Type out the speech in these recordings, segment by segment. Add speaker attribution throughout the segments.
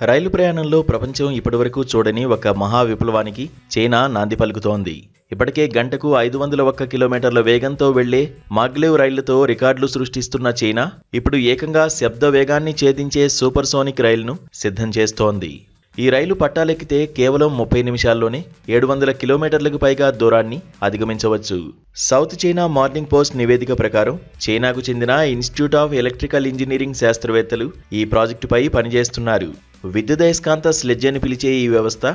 Speaker 1: రైలు ప్రయాణంలో ప్రపంచం ఇప్పటివరకు చూడని ఒక మహా విప్లవానికి చైనా నాంది పలుకుతోంది. ఇప్పటికే గంటకు 501 కిలోమీటర్ల వేగంతో వెళ్లే మాగ్లెవ్ రైళ్లతో రికార్డులు సృష్టిస్తున్న చైనా ఇప్పుడు ఏకంగా శబ్ద వేగాన్ని ఛేదించే సూపర్సోనిక్ రైలును సిద్ధం చేస్తోంది. ఈ రైలు పట్టాలెక్కితే కేవలం 30 నిమిషాల్లోనే 700 కిలోమీటర్లకు పైగా దూరాన్ని అధిగమించవచ్చు. సౌత్ చైనా మార్నింగ్ పోస్ట్ నివేదిక ప్రకారం చైనాకు చెందిన ఇన్స్టిట్యూట్ ఆఫ్ ఎలక్ట్రికల్ ఇంజనీరింగ్ శాస్త్రవేత్తలు ఈ ప్రాజెక్టుపై పనిచేస్తున్నారు. విద్యుదయస్కాంత స్లెడ్జ్ అని పిలిచే ఈ వ్యవస్థ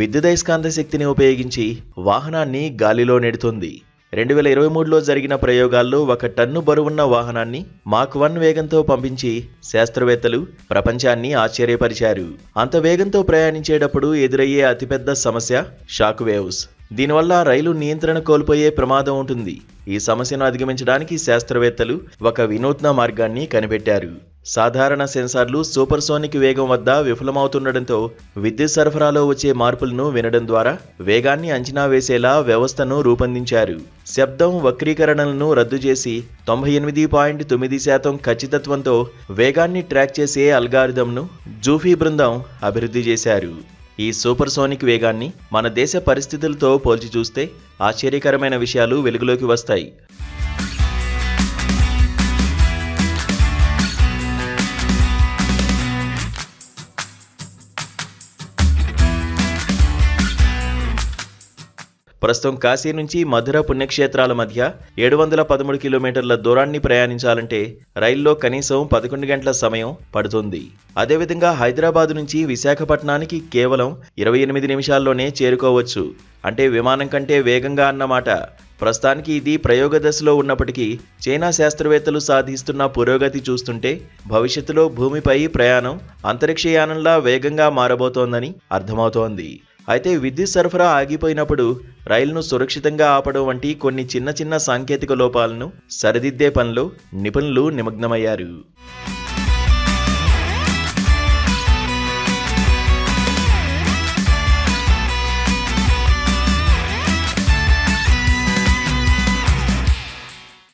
Speaker 1: విద్యుదయస్కాంత శక్తిని ఉపయోగించి వాహనాన్ని గాలిలో నెడుతుంది. 2023లో జరిగిన ప్రయోగాల్లో 1 టన్ను బరువున్న వాహనాన్ని మాక్ 1 వేగంతో పంపించి శాస్త్రవేత్తలు ప్రపంచాన్ని ఆశ్చర్యపరిచారు. అంత వేగంతో ప్రయాణించేటప్పుడు ఎదురయ్యే అతిపెద్ద సమస్య షాక్ వేవ్స్. దీనివల్ల రైలు నియంత్రణ కోల్పోయే ప్రమాదం ఉంటుంది. ఈ సమస్యను అధిగమించడానికి శాస్త్రవేత్తలు ఒక వినూత్న మార్గాన్ని కనిపెట్టారు. సాధారణ సెన్సార్లు సూపర్సోనిక్ వేగం వద్ద విఫలమవుతుండటంతో విద్యుత్ సరఫరాలో వచ్చే మార్పులను వినడం ద్వారా వేగాన్ని అంచనా వేసేలా వ్యవస్థను రూపొందించారు. శబ్దం వక్రీకరణలను రద్దు చేసి 98.9% ఖచ్చితత్వంతో వేగాన్ని ట్రాక్ చేసే అల్గారిథంను జూఫీ బృందం అభివృద్ధి చేశారు. ఈ సూపర్సోనిక్ వేగాన్ని మన దేశ పరిస్థితులతో పోల్చి చూస్తే ఆశ్చర్యకరమైన విషయాలు వెలుగులోకి వస్తాయి. ప్రస్తుతం కాశీ నుంచి మధుర పుణ్యక్షేత్రాల మధ్య 713 కిలోమీటర్ల దూరాన్ని ప్రయాణించాలంటే రైల్లో కనీసం 11 గంటల సమయం పడుతుంది. అదేవిధంగా హైదరాబాద్ నుంచి విశాఖపట్నానికి కేవలం 28 నిమిషాల్లోనే చేరుకోవచ్చు. అంటే విమానం కంటే వేగంగా అన్నమాట. ప్రస్తుతానికి ఇది ప్రయోగ దశలో ఉన్నప్పటికీ చైనా శాస్త్రవేత్తలు సాధిస్తున్న పురోగతి చూస్తుంటే భవిష్యత్తులో భూమిపై ప్రయాణం అంతరిక్షయానంలా వేగంగా మారబోతోందని అర్థమవుతోంది. అయితే విద్యుత్ సరఫరా ఆగిపోయినప్పుడు రైలును సురక్షితంగా ఆపడం వంటి కొన్ని చిన్న సాంకేతిక లోపాలను సరిదిద్దే పనిలో నిపుణులు నిమగ్నమయ్యారు.